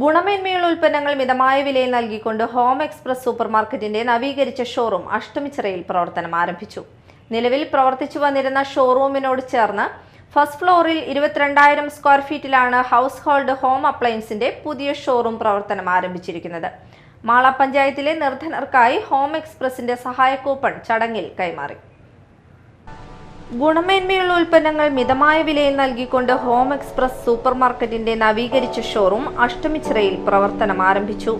ഗുണമേന്മയുള്ള ഉൽപ്പന്നങ്ങൾ മിതമായ വിലയിൽ നൽകിക്കൊണ്ട് ഹോം എക്സ്പ്രസ് സൂപ്പർമാർക്കറ്റിന്റെ നവീകരിച്ച ഷോറൂം അഷ്ടമിച്ചിറയിൽ പ്രവർത്തനം ആരംഭിച്ചു. നിലവിൽ പ്രവർത്തിച്ചു വന്നിരുന്ന ഷോറൂമിനോട് ചേർന്ന് ഫസ്റ്റ് ഫ്ലോറിൽ 22,000 സ്ക്വയർ ഫീറ്റിലാണ് ഹൗസ് ഹോൾഡ് ഹോം അപ്ലയൻസിന്റെ പുതിയ ഷോറൂം പ്രവർത്തനം ആരംഭിച്ചിരിക്കുന്നത്. മാള പഞ്ചായത്തിലെ നിർധനർക്കായി ഹോം എക്സ്പ്രസിന്റെ സഹായ കൂപ്പൺ ചടങ്ങിൽ കൈമാറി. ഗുണമേന്മയുള്ള ഉൽപ്പന്നങ്ങൾ മിതമായ വിലയിൽ നൽകിക്കൊണ്ട് ഹോം എക്സ്പ്രസ് സൂപ്പർമാർക്കറ്റിന്റെ നവീകരിച്ച ഷോറൂം അഷ്ടമിച്ചിറയിൽ പ്രവർത്തനം ആരംഭിച്ചു.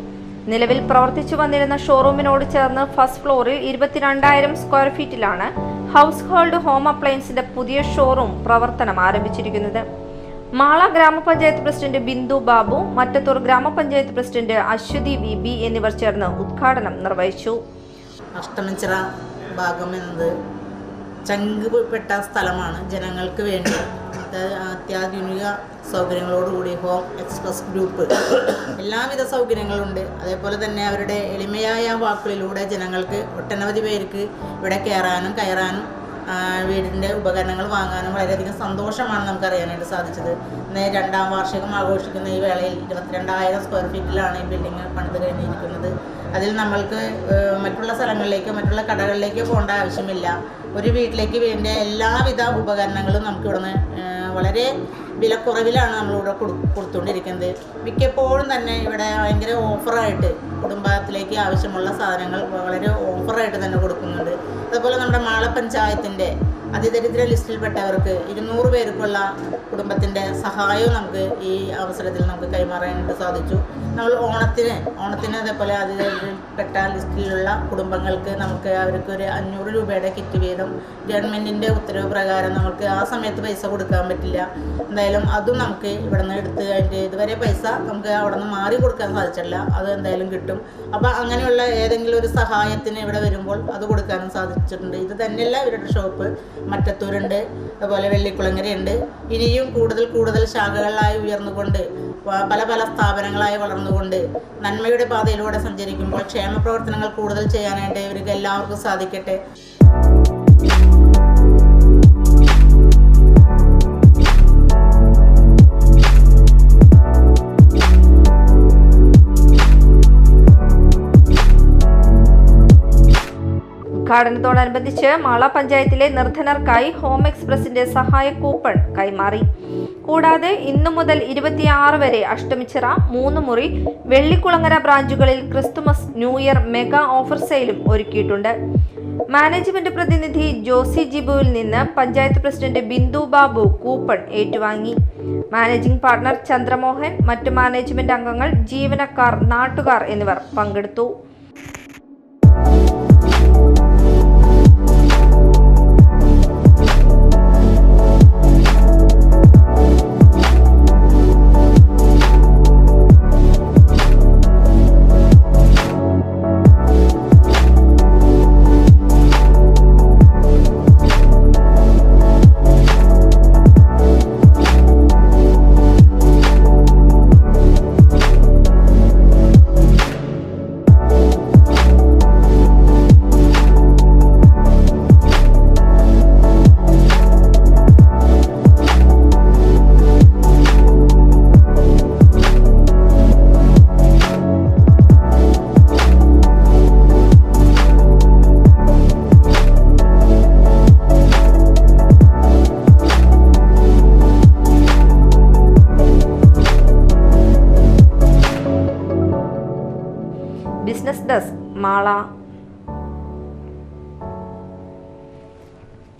നിലവിൽ പ്രവർത്തിച്ചു വന്നിരുന്ന ഷോറൂമിനോട് ചേർന്ന് ഫസ്റ്റ് ഫ്ലോറിൽ 22,000 സ്ക്വയർ ഫീറ്റിലാണ് ഹൗസ് ഹോൾഡ് ഹോം അപ്ലയൻസിന്റെ പുതിയ ഷോറൂം പ്രവർത്തനം ആരംഭിച്ചിരിക്കുന്നത്. മാള ഗ്രാമപഞ്ചായത്ത് പ്രസിഡന്റ് ബിന്ദു ബാബു, മറ്റത്തൂർ ഗ്രാമപഞ്ചായത്ത് പ്രസിഡന്റ് അശ്വതി വി എന്നിവർ ചേർന്ന് ഉദ്ഘാടനം നിർവഹിച്ചു. അഷ്ടമിച്ചിറ ഭാഗം എന്നത് ചങ്കുപെട്ട സ്ഥലമാണ്. ജനങ്ങൾക്ക് വേണ്ടി അത്യാധുനിക സൗകര്യങ്ങളോടുകൂടി ഹോം എക്സ്പ്രസ് ഗ്രൂപ്പ് എല്ലാവിധ സൗകര്യങ്ങളുണ്ട്. അതേപോലെ തന്നെ അവരുടെ എളിമയായ വാക്കുകളിലൂടെ ജനങ്ങൾക്ക് ഒട്ടനവധി പേർക്ക് ഇവിടെ കയറാനും വീടിൻ്റെ ഉപകരണങ്ങൾ വാങ്ങാനും വളരെയധികം സന്തോഷമാണ് നമുക്കറിയാനായിട്ട് സാധിച്ചത്. ഇന്ന് 2ാം വാർഷികം ആഘോഷിക്കുന്ന ഈ വേളയിൽ 22,000 സ്ക്വയർ ഫീറ്റിലാണ് ഈ ബിൽഡിംഗ് പണിത് കഴിഞ്ഞിരിക്കുന്നത്. അതിൽ നമ്മൾക്ക് മറ്റുള്ള സ്ഥലങ്ങളിലേക്ക് മറ്റുള്ള കടകളിലേക്ക് പോകേണ്ട ആവശ്യമില്ല. ഒരു വീട്ടിലേക്ക് വേണ്ട എല്ലാവിധ ഉപകരണങ്ങളും നമുക്ക് ഇവിടുന്ന് വളരെ വിലക്കുറവിലാണ് നമ്മളിവിടെ കൊടുത്തുകൊണ്ടിരിക്കുന്നത്. മിക്കപ്പോഴും തന്നെ ഇവിടെ ഭയങ്കര ഓഫറായിട്ട് കുടുംബത്തിലേക്ക് ആവശ്യമുള്ള സാധനങ്ങൾ വളരെ ഓഫറായിട്ട് തന്നെ കൊടുക്കുന്നുണ്ട്. അതുപോലെ നമ്മുടെ മാള പഞ്ചായത്തിൻ്റെ അതിദരിദ്ര ലിസ്റ്റിൽപ്പെട്ടവർക്ക് 200 പേർക്കുള്ള കുടുംബത്തിൻ്റെ സഹായവും നമുക്ക് ഈ അവസരത്തിൽ നമുക്ക് കൈമാറാനായിട്ട് സാധിച്ചു. നമ്മൾ ഓണത്തിന് അതേപോലെ അതിദരിദ്രപ്പെട്ട ലിസ്റ്റിലുള്ള കുടുംബങ്ങൾക്ക് നമുക്ക് അവർക്ക് ഒരു 500 രൂപയുടെ കിറ്റ് വീതം ഗവൺമെൻറ്റിൻ്റെ ഉത്തരവ് പ്രകാരം നമുക്ക് ആ സമയത്ത് പൈസ കൊടുക്കാൻ പറ്റില്ല. എന്തായാലും അതും നമുക്ക് ഇവിടെ നിന്ന് എടുത്ത് അതിൻ്റെ ഇതുവരെ പൈസ നമുക്ക് അവിടെ നിന്ന് മാറി കൊടുക്കാൻ സാധിച്ചില്ല. അത് എന്തായാലും കിട്ടും. അപ്പോൾ അങ്ങനെയുള്ള ഏതെങ്കിലും ഒരു സഹായത്തിന് ഇവിടെ വരുമ്പോൾ അത് കൊടുക്കാനും സാധിച്ചിട്ടുണ്ട്. ഇത് തന്നെയല്ല ഇവരുടെ ഷോപ്പ് മറ്റത്തൂരുണ്ട്, അതുപോലെ വെള്ളിക്കുളങ്ങരയുണ്ട്. ഇനിയും കൂടുതൽ ശാഖകളായി ഉയർന്നുകൊണ്ട് പല സ്ഥാപനങ്ങളായി വളർന്നുകൊണ്ട് നന്മയുടെ പാതയിലൂടെ സഞ്ചരിക്കുമ്പോൾ ക്ഷേമ പ്രവർത്തനങ്ങൾ കൂടുതൽ ചെയ്യാനായിട്ട് ഇവർക്ക് എല്ലാവർക്കും സാധിക്കട്ടെ. ഉദ്ഘാടനത്തോടനുബന്ധിച്ച് മാള പഞ്ചായത്തിലെ നിർധനർക്കായി ഹോം എക്സ്പ്രസിന്റെ സഹായ കൂപ്പൺ കൈമാറി. കൂടാതെ ഇന്നു മുതൽ 26 വരെ അഷ്ടമിച്ചിറ, 3 മുറി, വെള്ളിക്കുളങ്ങര ബ്രാഞ്ചുകളിൽ Christmas new year mega offer സെയിലും ഒരുക്കിയിട്ടുണ്ട്. മാനേജ്മെന്റ് പ്രതിനിധി ജോസി ജിബുവിൽ നിന്ന് പഞ്ചായത്ത് പ്രസിഡന്റ് ബിന്ദു ബാബു കൂപ്പൺ ഏറ്റുവാങ്ങി. മാനേജിംഗ് പാർട്ണർ ചന്ദ്രമോഹൻ, മറ്റു മാനേജ്മെന്റ് അംഗങ്ങൾ, ജീവനക്കാർ, നാട്ടുകാർ എന്നിവർ പങ്കെടുത്തു. Business desk, Mala.